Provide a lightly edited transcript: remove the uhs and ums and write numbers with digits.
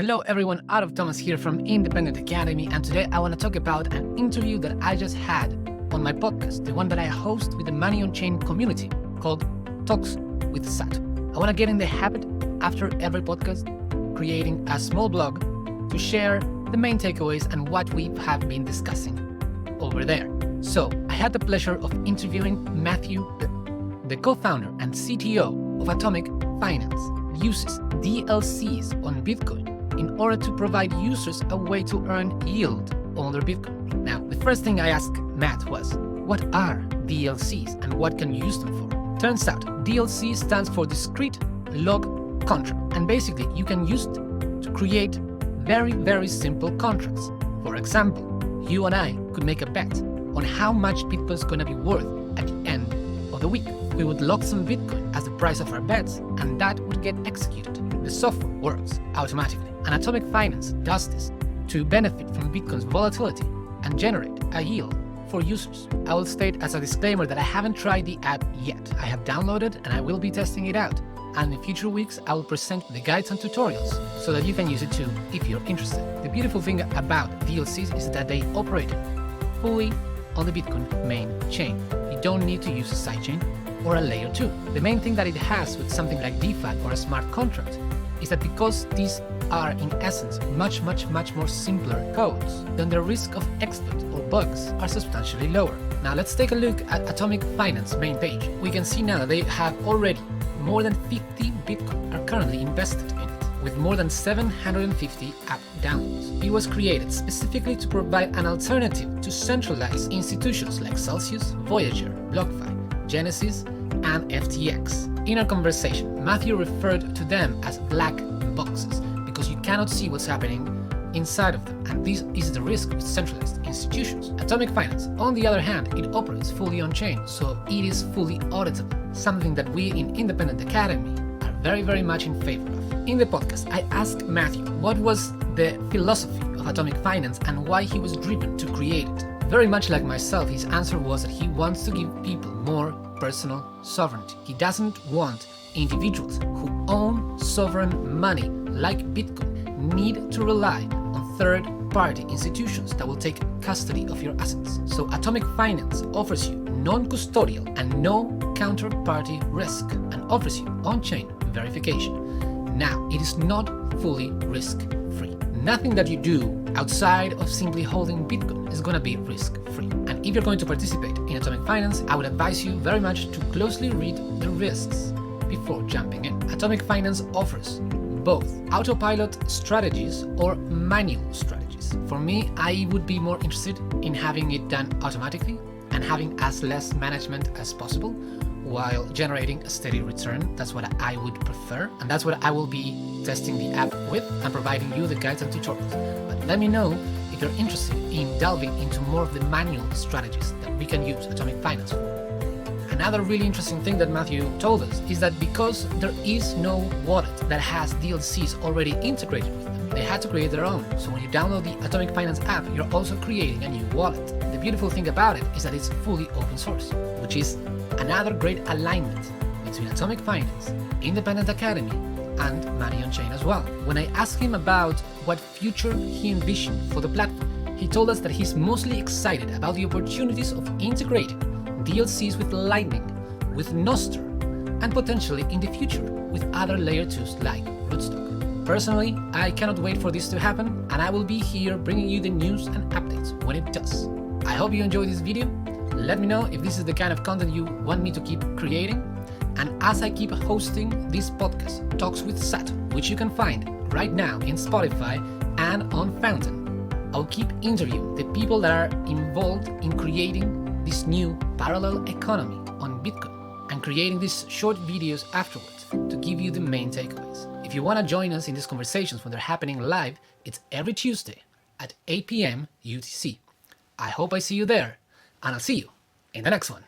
Hello everyone, out of Tomas here from Independent Academy, and today I want to talk about an interview that I just had on my podcast, the one that I host with the Money on Chain community called Talks with Sat. I want to get in the habit after every podcast, creating a small blog to share the main takeaways and what we have been discussing over there. So I had the pleasure of interviewing Matthew, the co-founder and CTO of Atomic Finance, uses DLCs on Bitcoin in order to provide users a way to earn yield on their Bitcoin. Now, the first thing I asked Matt was, what are DLCs and what can you use them for? Turns out, DLC stands for Discrete Log Contract, and basically you can use it to create very, very simple contracts. For example, you and I could make a bet on how much Bitcoin is going to be worth at the end of the week. We would lock some Bitcoin as the price of our bets, and that would get executed. The software works automatically, and Atomic Finance does this to benefit from Bitcoin's volatility and generate a yield for users. I will state as a disclaimer that I haven't tried the app yet. I have downloaded and I will be testing it out, and in future weeks I will present the guides and tutorials so that you can use it too if you're interested. The beautiful thing about DLCs is that they operate fully on the Bitcoin main chain. You don't need to use a sidechain or a layer 2. The main thing that it has with something like DeFi or a smart contract is that because these are in essence much more simpler codes, then the risk of exploit or bugs are substantially lower. Now let's take a look at Atomic Finance main page. We can see now that they have already more than 50 Bitcoin are currently invested in it, with more than 750 app downloads. It was created specifically to provide an alternative to centralized institutions like Celsius, Voyager, BlockFi, Genesis, and FTX. In our conversation, Matthew referred to them as black boxes because you cannot see what's happening inside of them, and this is the risk with centralized institutions. Atomic Finance, on the other hand, it operates fully on-chain, so it is fully auditable, something that we in Independent Academy are very much in favor of. In the podcast, I asked Matthew what was the philosophy of Atomic Finance and why he was driven to create it. Very much like myself, his answer was that he wants to give people more personal sovereignty. He doesn't want individuals who own sovereign money like Bitcoin need to rely on third-party institutions that will take custody of your assets. So Atomic Finance offers you non-custodial and no counterparty risk and offers you on-chain verification. Now, it is not fully risk-free. Nothing that you do outside of simply holding Bitcoin is going to be risk-free. And if you're going to participate in Atomic Finance, I would advise you very much to closely read the risks before jumping in. Atomic Finance offers both autopilot strategies or manual strategies. For me, I would be more interested in having it done automatically and having as less management as possible while generating a steady return. That's what I would prefer, and that's what I will be testing the app with and providing you the guides and tutorials. But let me know if you're interested in delving into more of the manual strategies that we can use Atomic Finance for. Another really interesting thing that Matthew told us is that because there is no wallet that has DLCs already integrated with them, they had to create their own. So when you download the Atomic Finance app, you're also creating a new wallet. The beautiful thing about it is that it's fully open source, which is another great alignment between Atomic Finance, Independent Academy, and Money on Chain as well. When I asked him about what future he envisioned for the platform, he told us that he's mostly excited about the opportunities of integrating DLCs with Lightning, with Nostr, and potentially in the future with other layer 2s like Rootstock. Personally, I cannot wait for this to happen, and I will be here bringing you the news and updates when it does. I hope you enjoyed this video. Let me know if this is the kind of content you want me to keep creating. And as I keep hosting this podcast, Talks with Sat, which you can find right now in Spotify and on Fountain, I'll keep interviewing the people that are involved in creating this new parallel economy on Bitcoin and creating these short videos afterwards to give you the main takeaways. If you want to join us in these conversations when they're happening live, it's every Tuesday at 8 p.m. UTC. I hope I see you there, and I'll see you in the next one.